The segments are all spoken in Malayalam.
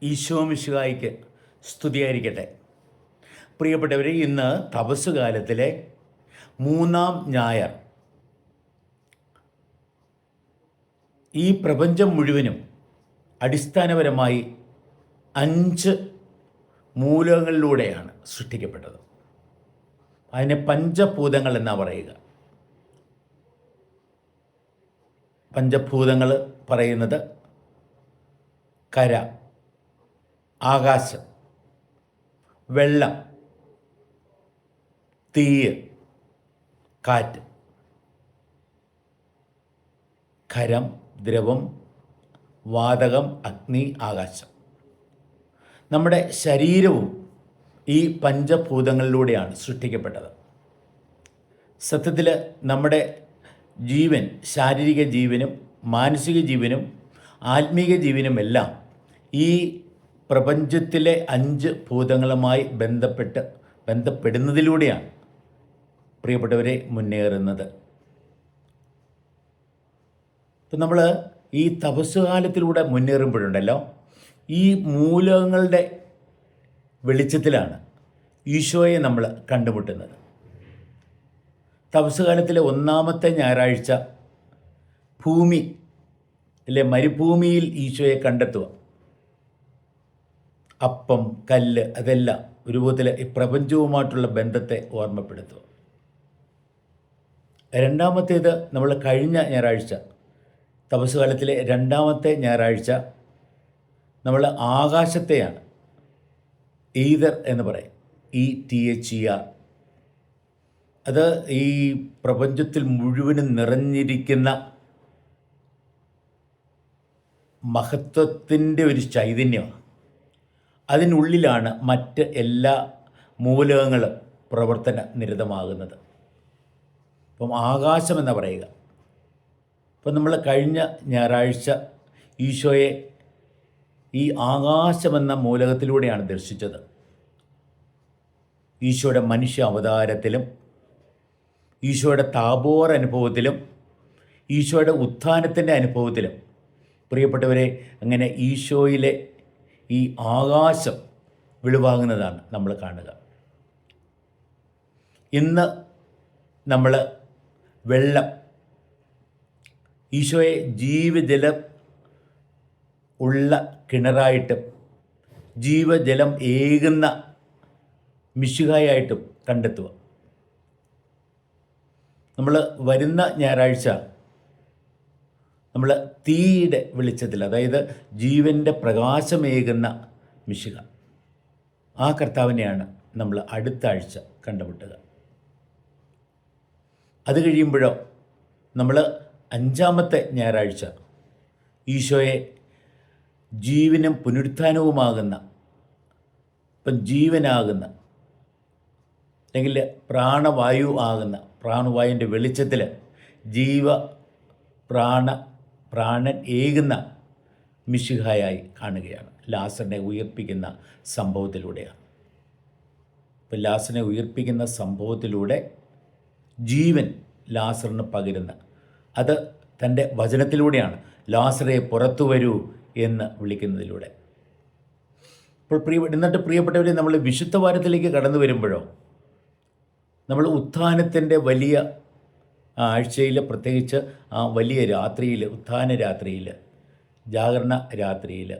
ഈശോ മിശിഹായ്ക്ക് സ്തുതിയായിരിക്കട്ടെ. പ്രിയപ്പെട്ടവരെ, ഇന്ന് തപസ് കാലത്തിലെ 3-ാം ഞായർ. ഈ പ്രപഞ്ചം മുഴുവനും അടിസ്ഥാനപരമായി 5 മൂലകങ്ങളിലൂടെയാണ് സൃഷ്ടിക്കപ്പെട്ടത്. അതിനെ പഞ്ചഭൂതങ്ങൾ എന്നാണ് പറയുക. പഞ്ചഭൂതങ്ങൾ പറയുന്നത് കര, ആകാശം, വെള്ളം, തീയ്, കാറ്റ്. ഖരം, ദ്രവം, വാതകം, അഗ്നി, ആകാശം. നമ്മുടെ ശരീരവും ഈ പഞ്ചഭൂതങ്ങളിലൂടെയാണ് സൃഷ്ടിക്കപ്പെട്ടത്. സത്യത്തിൽ നമ്മുടെ ജീവൻ, ശാരീരിക ജീവനും മാനസിക ജീവനും ആത്മീക ജീവനുമെല്ലാം ഈ പ്രപഞ്ചത്തിലെ 5 ഭൂതങ്ങളുമായി ബന്ധപ്പെടുന്നതിലൂടെയാണ് പ്രിയപ്പെട്ടവരെ മുന്നേറുന്നത്. ഇപ്പം നമ്മൾ ഈ തപസ്സുകാലത്തിലൂടെ മുന്നേറുമ്പോഴുണ്ടല്ലോ, ഈ മൂലകങ്ങളുടെ വെളിച്ചത്തിലാണ് ഈശോയെ നമ്മൾ കണ്ടുമുട്ടുന്നത്. തപസ്സുകാലത്തിലെ 1-ാമത്തെ ഞായറാഴ്ച ഭൂമി അല്ലെ മരുഭൂമിയിൽ ഈശോയെ കണ്ടെത്തുക. അപ്പം, കല്ല്, അതെല്ലാം ഒരു രൂപത്തിൽ ഈ പ്രപഞ്ചവുമായിട്ടുള്ള ബന്ധത്തെ ഓർമ്മപ്പെടുത്തുക. 2-ാമത്തേത് നമ്മൾ കഴിഞ്ഞ ഞായറാഴ്ച, തപസ്സുകാലത്തിലെ 2-ാമത്തെ ഞായറാഴ്ച നമ്മൾ ആകാശത്തെയാണ് ഈതർ എന്ന് പറയും. ETHER. അത് ഈ പ്രപഞ്ചത്തിൽ മുഴുവനും നിറഞ്ഞിരിക്കുന്ന മഹത്വത്തിൻ്റെ ഒരു ചൈതന്യമാണ്. അതിനുള്ളിലാണ് മറ്റ് എല്ലാ മൂലകങ്ങളും പ്രവർത്തന നിരതമാകുന്നത്. അപ്പം ആകാശം എന്ന് പറയുക. അപ്പം നമ്മൾ കഴിഞ്ഞ ഞായറാഴ്ച ഈശോയെ ഈ ആകാശമെന്ന മൂലകത്തിലൂടെയാണ് ദർശിച്ചത്. ഈശോയുടെ മനുഷ്യ അവതാരത്തിലും ഈശോയുടെ താബോർ അനുഭവത്തിലും ഈശോയുടെ ഉത്ഥാനത്തിൻ്റെ അനുഭവത്തിലും പ്രിയപ്പെട്ടവരെ, അങ്ങനെ ഈശോയിലെ ഈ ആകാശം വെളിവാകുന്നതാണ് നമ്മൾ കാണുക. ഇന്ന് നമ്മൾ വെള്ളം, ഈശോയെ ജീവജലം ഉള്ള കിണറായിട്ടും ജീവജലം ഏകുന്ന മിശിഹായായിട്ടും കണ്ടെത്തുക. നമ്മൾ വരുന്ന ഞായറാഴ്ച നമ്മൾ തീയുടെ വെളിച്ചത്തിൽ, അതായത് ജീവൻ്റെ പ്രകാശമേകുന്ന മിശിഹ, ആ കർത്താവിനെയാണ് നമ്മൾ അടുത്ത ആഴ്ച കണ്ടുമുട്ടുക. അത് കഴിയുമ്പോഴോ നമ്മൾ 5-ാമത്തെ ഞായറാഴ്ച ഈശോയെ ജീവനും പുനരുത്ഥാനവുമാകുന്ന, ഇപ്പം ജീവനാകുന്ന അല്ലെങ്കിൽ പ്രാണവായു ആകുന്ന, പ്രാണവായുവിൻ്റെ വെളിച്ചത്തിൽ പ്രാണൻ ഏകുന്ന മിശിഹായായി കാണുകയാണ്. ലാസറിനെ ഉയർപ്പിക്കുന്ന സംഭവത്തിലൂടെയാണ്. ഇപ്പം ലാസറിനെ ഉയർപ്പിക്കുന്ന സംഭവത്തിലൂടെ ജീവൻ ലാസറിന് പകരുന്ന, അത് തൻ്റെ വചനത്തിലൂടെയാണ്. ലാസറെ പുറത്തു വരൂ എന്ന് വിളിക്കുന്നതിലൂടെ. അപ്പോൾ എന്നിട്ട് പ്രിയപ്പെട്ടവരെ, നമ്മൾ വിശുദ്ധ വാരത്തിലേക്ക് കടന്നു വരുമ്പോഴോ നമ്മൾ ഉത്ഥാനത്തിൻ്റെ വലിയ ആഴ്ചയിൽ, പ്രത്യേകിച്ച് ആ വലിയ രാത്രിയിൽ, ഉത്ഥാന രാത്രിയിൽ, ജാഗരണ രാത്രിയിൽ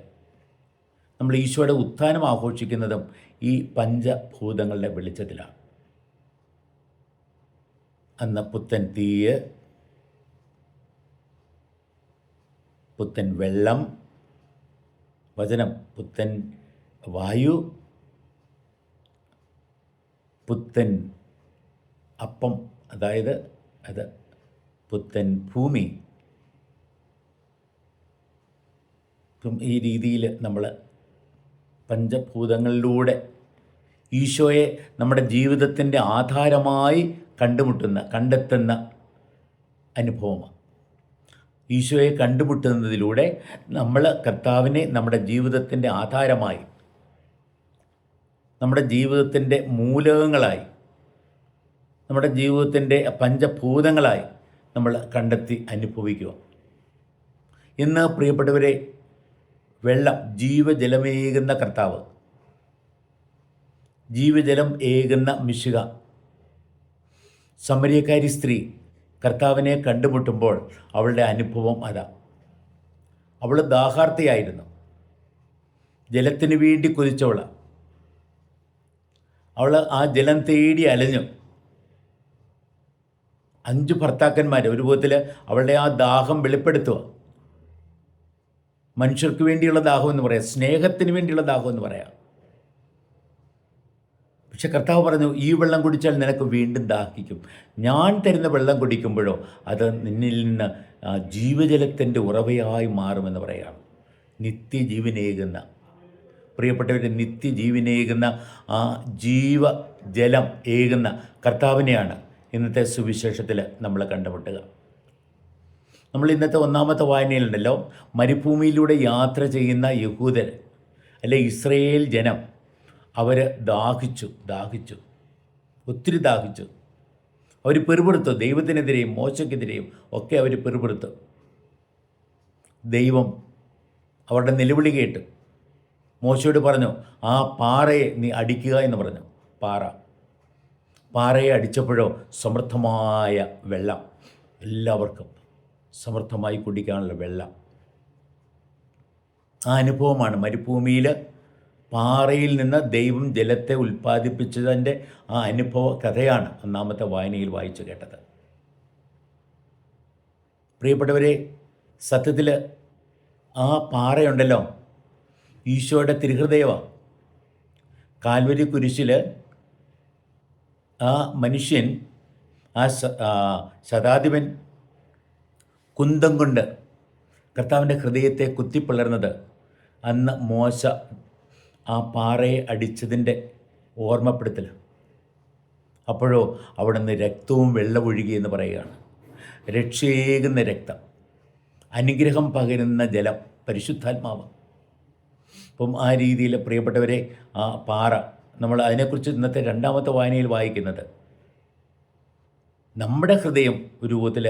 നമ്മൾ ഈശോയുടെ ഉത്ഥാനം ആഘോഷിക്കുന്നതും ഈ പഞ്ചഭൂതങ്ങളുടെ വെളിച്ചത്തിലാണ്. അന്ന് പുത്തൻ തീയ്, പുത്തൻ വെള്ളം, വചനം, പുത്തൻ വായു, പുത്തൻ അപ്പം, അതായത് അത് പുത്തൻ ഭൂമി. ഇപ്പം ഈ രീതിയിൽ നമ്മൾ പഞ്ചഭൂതങ്ങളിലൂടെ ഈശോയെ നമ്മുടെ ജീവിതത്തിൻ്റെ ആധാരമായി കണ്ടെത്തുന്ന അനുഭവമാണ്. ഈശോയെ കണ്ടുമുട്ടുന്നതിലൂടെ നമ്മൾ കർത്താവിനെ നമ്മുടെ ജീവിതത്തിൻ്റെ ആധാരമായി, നമ്മുടെ ജീവിതത്തിൻ്റെ മൂലകങ്ങളായി, നമ്മുടെ ജീവിതത്തിൻ്റെ പഞ്ചഭൂതങ്ങളായി നമ്മൾ കണ്ടെത്തി അനുഭവിക്കുക. ഇന്ന് പ്രിയപ്പെട്ടവരെ, വെള്ളം, ജീവജലമേകുന്ന കർത്താവ്, ജീവജലം ഏകുന്ന മിശിഹ. സമരിയക്കാരി സ്ത്രീ കർത്താവിനെ കണ്ടുമുട്ടുമ്പോൾ അവളുടെ അനുഭവം അതാ. അവൾ ദാഹാർത്തിയായിരുന്നു, ജലത്തിന് വേണ്ടി കൊതിച്ചവളാണ്. അവൾ ആ ജലം തേടി അലഞ്ഞു. 5 ഭർത്താക്കന്മാർ ഒരു വിധത്തിൽ അവളുടെ ആ ദാഹം വെളിപ്പെടുത്തുക. മനുഷ്യർക്ക് വേണ്ടിയുള്ള ദാഹം എന്ന് പറയാം, സ്നേഹത്തിന് വേണ്ടിയുള്ള ദാഹം എന്ന് പറയാം. പക്ഷെ കർത്താവ് പറഞ്ഞു, ഈ വെള്ളം കുടിച്ചാൽ നിനക്ക് വീണ്ടും ദാഹിക്കും. ഞാൻ തരുന്ന വെള്ളം കുടിക്കുമ്പോഴോ അത് നിന്നിൽ നിന്ന് ജീവജലത്തിൻ്റെ ഉറവയായി മാറുമെന്ന് പറയാം. നിത്യജീവനേകുന്ന, പ്രിയപ്പെട്ടവരുടെ നിത്യജീവനേകുന്ന ആ ജീവജലം ഏകുന്ന കർത്താവിനെയാണ് ഇന്നത്തെ സുവിശേഷത്തിൽ നമ്മൾ കണ്ടുമുട്ടുക. നമ്മൾ ഇന്നത്തെ ഒന്നാമത്തെ വായനയിലുണ്ടല്ലോ, മരുഭൂമിയിലൂടെ യാത്ര ചെയ്യുന്ന യഹൂദർ അല്ലെ ഇസ്രയേൽ ജനം, അവർ ദാഹിച്ചു, ഒത്തിരി ദാഹിച്ചു. അവർ പെറുപെടുത്തു, ദൈവത്തിനെതിരെയും മോശയ്ക്കെതിരെയും ഒക്കെ അവർ പെറുപെടുത്തു. ദൈവം അവരുടെ നിലവിളി കേട്ട് മോശയോട് പറഞ്ഞു, ആ പാറയെ നീ അടിക്കുക എന്ന് പറഞ്ഞു. പാറയെ അടിച്ചപ്പോഴോ സമൃദ്ധമായ വെള്ളം, എല്ലാവർക്കും സമൃദ്ധമായി കുടിക്കാനുള്ള വെള്ളം. ആ അനുഭവമാണ് മരുഭൂമിയിൽ പാറയിൽ നിന്ന് ദൈവം ജലത്തെ ഉൽപ്പാദിപ്പിച്ചതിൻ്റെ ആ അനുഭവ കഥയാണ് ഒന്നാമത്തെ വായനയിൽ വായിച്ചു കേട്ടത്. പ്രിയപ്പെട്ടവരെ, സത്യത്തിൽ ആ പാറയുണ്ടല്ലോ ഈശോയുടെ തിരുഹൃദയമാണ്. കാൽവരി കുരിശിൽ ആ മനുഷ്യൻ, ആ ശതാധിപൻ കുന്തം കൊണ്ട് കർത്താവിൻ്റെ ഹൃദയത്തെ കുത്തിപ്പിളർന്നത് അന്ന് മോശ ആ പാറയെ അടിച്ചതിൻ്റെ ഓർമ്മപ്പെടുത്തൽ. അപ്പോഴോ അവിടെ നിന്ന് രക്തവും വെള്ളമൊഴുകി എന്ന് പറയുകയാണ്. രക്ഷയേകുന്ന രക്തം, അനുഗ്രഹം പകരുന്ന ജലം, പരിശുദ്ധാത്മാവ്. അപ്പം ആ രീതിയിൽ പ്രിയപ്പെട്ടവരെ, ആ പാറ, നമ്മൾ അതിനെക്കുറിച്ച് ഇന്നത്തെ രണ്ടാമത്തെ വായനയിൽ വായിക്കുന്നത്, നമ്മുടെ ഹൃദയം ഒരു രൂപത്തിൽ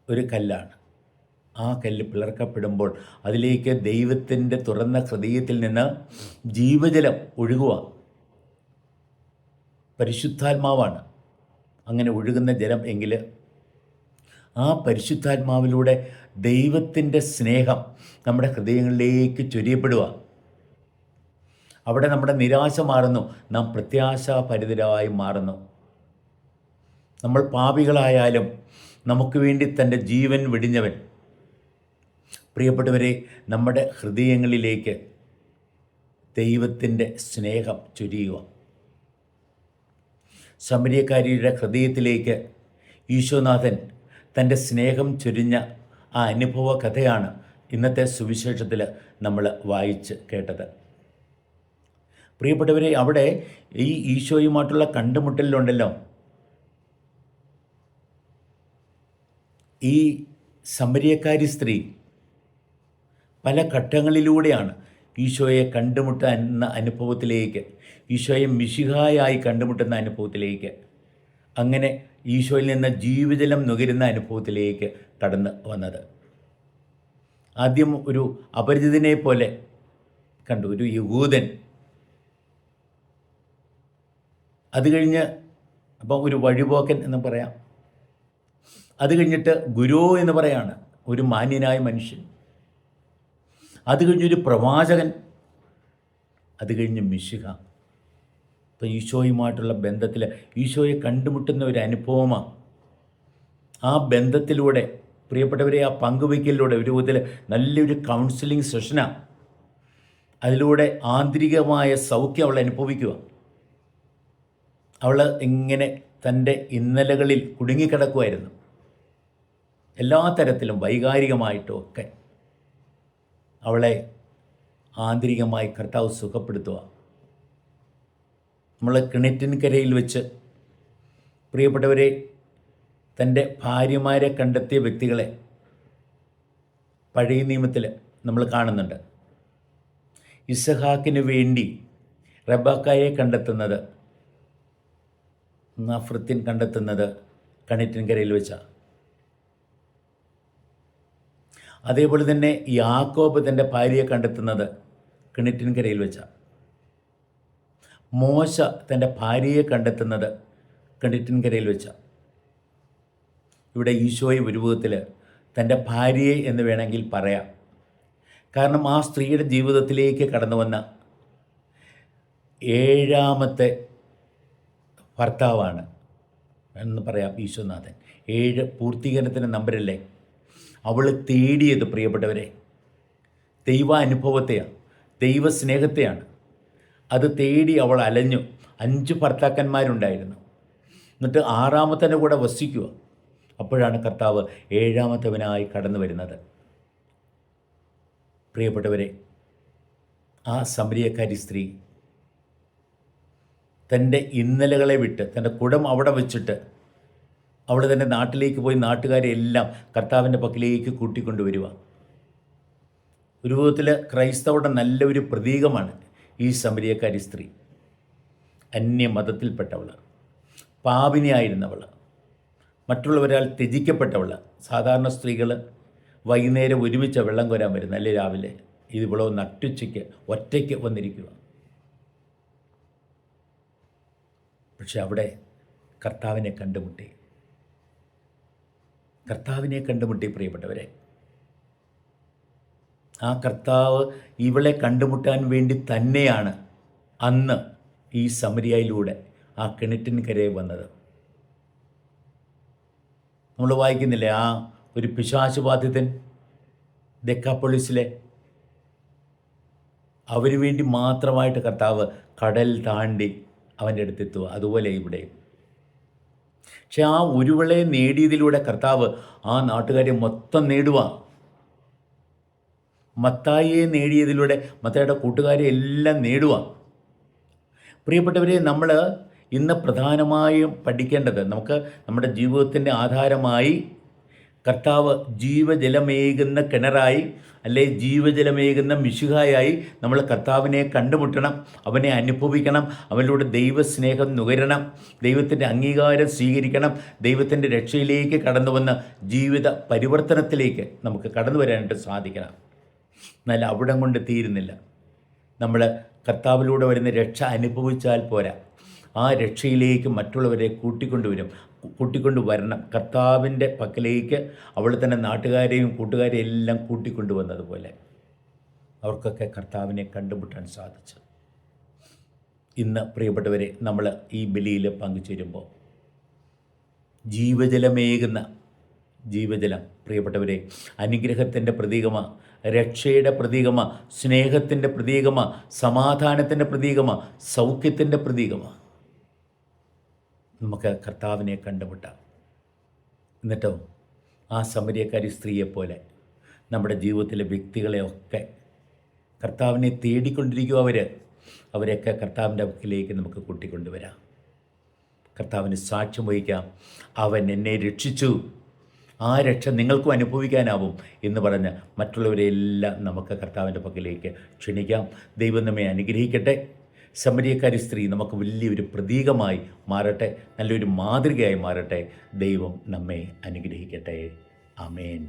ഒരു കല്ലാണ്. ആ കല്ല് പിളർക്കപ്പെടുമ്പോൾ അതിലേക്ക് ദൈവത്തിൻ്റെ തുറന്ന ഹൃദയത്തിൽ നിന്ന് ജീവജലം ഒഴുകുക. പരിശുദ്ധാത്മാവാണ് അങ്ങനെ ഒഴുകുന്ന ജലം എങ്കിൽ ആ പരിശുദ്ധാത്മാവിലൂടെ ദൈവത്തിൻ്റെ സ്നേഹം നമ്മുടെ ഹൃദയങ്ങളിലേക്ക് ചൊരിയപ്പെടുക. അവിടെ നമ്മുടെ നിരാശ മാറുന്നു, നാം പ്രത്യാശാഭരിതരായി മാറുന്നു. നമ്മൾ പാപികളായാലും നമുക്ക് വേണ്ടി തൻ്റെ ജീവൻ വെടിഞ്ഞവൻ, പ്രിയപ്പെട്ടവരെ, നമ്മുടെ ഹൃദയങ്ങളിലേക്ക് ദൈവത്തിൻ്റെ സ്നേഹം ചൊരിയുക. സമരിയക്കാരിയുടെ ഹൃദയത്തിലേക്ക് ഈശോനാഥൻ തൻ്റെ സ്നേഹം ചൊരിഞ്ഞ ആ അനുഭവ കഥയാണ് ഇന്നത്തെ സുവിശേഷത്തിൽ നമ്മൾ വായിച്ച് കേട്ടത്. പ്രിയപ്പെട്ടവരെ, അവിടെ ഈ ഈശോയുമായിട്ടുള്ള കണ്ടുമുട്ടലിലുണ്ടല്ലോ, ഈ സമരിയക്കാരി സ്ത്രീ പല ഘട്ടങ്ങളിലൂടെയാണ് ഈശോയെ കണ്ടുമുട്ടുന്ന അനുഭവത്തിലേക്ക്, ഈശോയെ മിശിഹായായി കണ്ടുമുട്ടുന്ന അനുഭവത്തിലേക്ക്, അങ്ങനെ ഈശോയിൽ നിന്ന് ജീവജലം നുകരുന്ന അനുഭവത്തിലേക്ക് കടന്നു വന്നത്. ആദ്യം ഒരു അപരിചിതനെ പോലെ കണ്ടു, ഒരു യഹൂദൻ. അത് കഴിഞ്ഞ് അപ്പം ഒരു വഴിപോക്കൻ എന്ന് പറയാം. അത് കഴിഞ്ഞിട്ട് ഗുരു എന്ന് പറയാണ്, ഒരു മാന്യനായ മനുഷ്യൻ. അത് കഴിഞ്ഞൊരു പ്രവാചകൻ, അത് കഴിഞ്ഞ് മിശിഹ. ഇപ്പം ഈശോയുമായിട്ടുള്ള ബന്ധത്തിൽ ഈശോയെ കണ്ടുമുട്ടുന്ന ഒരു അനുഭവമാണ്. ആ ബന്ധത്തിലൂടെ പ്രിയപ്പെട്ടവരെ, ആ പങ്കുവയ്ക്കലിലൂടെ ഒരു വിധത്തിൽ നല്ലൊരു കൗൺസിലിംഗ് സെഷനാണ്. അതിലൂടെ ആന്തരികമായ സൗഖ്യം അവൾ അനുഭവിക്കുക. അവൾ ഇങ്ങനെ തൻ്റെ ഇന്നലകളിൽ കുടുങ്ങിക്കിടക്കുമായിരുന്നു, എല്ലാ തരത്തിലും വൈകാരികമായിട്ടും ഒക്കെ. അവളെ ആന്തരികമായി കർത്താവ് സുഖപ്പെടുത്തുക. നമ്മൾ കിണറ്റിൻകരയിൽ വെച്ച് പ്രിയപ്പെട്ടവരെ, തൻ്റെ ഭാര്യമാരെ കണ്ടെത്തിയ വ്യക്തികളെ പഴയ നിയമത്തിൽ നമ്മൾ കാണുന്നുണ്ട്. ഇസഹാക്കിന് വേണ്ടി റബക്കായെ കണ്ടെത്തുന്നത്, നഫ്രത്തിൻ കണ്ടെത്തുന്നത് കിണറ്റിൻകരയിൽ വെച്ചാണ്. അതേപോലെ തന്നെ യാക്കോബ് തൻ്റെ ഭാര്യയെ കണ്ടെത്തുന്നത് കിണറ്റിൻകരയിൽ വെച്ചാണ്. മോശ തൻ്റെ ഭാര്യയെ കണ്ടെത്തുന്നത് കിണറ്റിൻകരയിൽ വെച്ചാണ്. ഇവിടെ ഈശോയെ ഒരു വിധത്തിൽ തൻ്റെ ഭാര്യയെ എന്ന് വേണമെങ്കിൽ പറയാം. കാരണം ആ സ്ത്രീയുടെ ജീവിതത്തിലേക്ക് കടന്നു വന്ന ഏഴാമത്തെ ഭർത്താവാണ് എന്ന് പറയാം ഈശോനാഥൻ. 7 പൂർത്തീകരണത്തിൻ്റെ നമ്പരല്ലേ. അവൾ തേടിയത്, പ്രിയപ്പെട്ടവരെ, ദൈവാനുഭവത്തെയാണ്, ദൈവസ്നേഹത്തെയാണ്. അത് തേടി അവൾ അലഞ്ഞു. 5 ഭർത്താക്കന്മാരുണ്ടായിരുന്നു. എന്നിട്ട് 6ാമത്തൻ്റെ കൂടെ വസിക്കുക. അപ്പോഴാണ് കർത്താവ് 7ാമത്തവനായി കടന്നു വരുന്നത്. പ്രിയപ്പെട്ടവരെ, ആ സമരിയക്കാരി സ്ത്രീ തൻ്റെ ഇന്നലകളെ വിട്ട്, തൻ്റെ കുടം അവിടെ വെച്ചിട്ട് അവൾ തൻ്റെ നാട്ടിലേക്ക് പോയി നാട്ടുകാരെ എല്ലാം കർത്താവിൻ്റെ പക്കലേക്ക് കൂട്ടിക്കൊണ്ടുവരിക. ഒരു വിധത്തിൽ ക്രൈസ്തവരുടെ നല്ലൊരു പ്രതീകമാണ് ഈ സമരിയക്കാരി സ്ത്രീ. അന്യമതത്തിൽപ്പെട്ടവൾ, പാപിനിയായിരുന്നവൾ, മറ്റുള്ളവരാൽ ത്യജിക്കപ്പെട്ടവൾ. സാധാരണ സ്ത്രീകൾ വൈകുന്നേരം ഒരുമിച്ച് വെള്ളം കോരാൻ വരുന്ന, അല്ലേ രാവിലെ. ഇതിവളോ നട്ടുച്ചയ്ക്ക് ഒറ്റയ്ക്ക് വന്നിരിക്കുക. പക്ഷെ അവിടെ കർത്താവിനെ കണ്ടുമുട്ടി. പ്രിയപ്പെട്ടവരെ, ആ കർത്താവ് ഇവളെ കണ്ടുമുട്ടാൻ വേണ്ടി തന്നെയാണ് അന്ന് ഈ സമരിയയിലൂടെ ആ കിണറ്റിൻകരയിൽ വന്നത്. നമ്മൾ വായിക്കുന്നില്ലേ, ആ ഒരു പിശാച് ബാധിതൻ ദെക്കാപ്പൊളിസിലെ, അവന് വേണ്ടി മാത്രമായിട്ട് കർത്താവ് കടൽ താണ്ടി അവൻ്റെ അടുത്തെത്തുക. അതുപോലെ ഇവിടെയും. പക്ഷെ ആ ഒരുവളെ നേടിയതിലൂടെ കർത്താവ് ആ നാട്ടുകാരെ മൊത്തം നേടുക. മത്തായിയെ നേടിയതിലൂടെ മത്തായിയുടെ കൂട്ടുകാരെ എല്ലാം നേടുക. പ്രിയപ്പെട്ടവരെ, നമ്മൾ ഇന്ന് പ്രധാനമായും പഠിക്കേണ്ടത്, നമുക്ക് നമ്മുടെ ജീവിതത്തിൻ്റെ ആധാരമായി കർത്താവ് ജീവജലമേകുന്ന കിണറായി, അല്ലെ ജീവജലമേകുന്ന മിശിഹായായി നമ്മൾ കർത്താവിനെ കണ്ടുമുട്ടണം, അവനെ അനുഭവിക്കണം, അവനിലൂടെ ദൈവസ്നേഹം നുകരണം, ദൈവത്തിൻ്റെ അംഗീകാരം സ്വീകരിക്കണം, ദൈവത്തിൻ്റെ രക്ഷയിലേക്ക് കടന്നു വന്ന ജീവിത പരിവർത്തനത്തിലേക്ക് നമുക്ക് കടന്നു വരാനായിട്ട് സാധിക്കണം. എന്നാൽ അവിടം കൊണ്ട് തീരുന്നില്ല. നമ്മൾ കർത്താവിലൂടെ വരുന്ന രക്ഷ അനുഭവിച്ചാൽ പോരാ, ആ രക്ഷയിലേക്ക് മറ്റുള്ളവരെ കൂട്ടിക്കൊണ്ടുവരണം. കർത്താവിൻ്റെ പക്കലേക്ക് അവൾ തന്നെ നാട്ടുകാരെയും കൂട്ടുകാരെയും എല്ലാം കൂട്ടിക്കൊണ്ടുവന്നതുപോലെ അവർക്കൊക്കെ കർത്താവിനെ കണ്ടുമുട്ടാൻ സാധിച്ചു. ഇന്ന് പ്രിയപ്പെട്ടവരെ, നമ്മൾ ഈ ബലിയിൽ പങ്കുചേരുമ്പോൾ ജീവജലമേകുന്ന ജീവജലം, പ്രിയപ്പെട്ടവരെ, അനുഗ്രഹത്തിൻ്റെ പ്രതീകമാണ്, രക്ഷയുടെ പ്രതീകമാണ്, സ്നേഹത്തിൻ്റെ പ്രതീകമാണ്, സമാധാനത്തിൻ്റെ പ്രതീകമാണ്, സൗഖ്യത്തിൻ്റെ പ്രതീകമാണ്. നമുക്ക് കർത്താവിനെ കണ്ടുമുട്ടാം. എന്നിട്ടോ ആ സമരിയക്കാരി സ്ത്രീയെപ്പോലെ നമ്മുടെ ജീവിതത്തിലെ വ്യക്തികളെയൊക്കെ കർത്താവിനെ തേടിക്കൊണ്ടിരിക്കുക. അവരെയൊക്കെ കർത്താവിൻ്റെ പക്കലേക്ക് നമുക്ക് കൂട്ടിക്കൊണ്ടുവരാം. കർത്താവിന് സാക്ഷ്യം വഹിക്കാം, അവൻ എന്നെ രക്ഷിച്ചു, ആ രക്ഷ നിങ്ങൾക്കും അനുഭവിക്കാനാവും എന്ന് പറഞ്ഞ് മറ്റുള്ളവരെയെല്ലാം നമുക്ക് കർത്താവിൻ്റെ പക്കലേക്ക് ക്ഷണിക്കാം. ദൈവം നമ്മെ അനുഗ്രഹിക്കട്ടെ. സമരിയക്കാരി സ്ത്രീ നമുക്ക് വലിയൊരു പ്രതീകമായി മാറട്ടെ, നല്ലൊരു മാതൃകയായി മാറട്ടെ. ദൈവം നമ്മെ അനുഗ്രഹിക്കട്ടെ. ആമേൻ.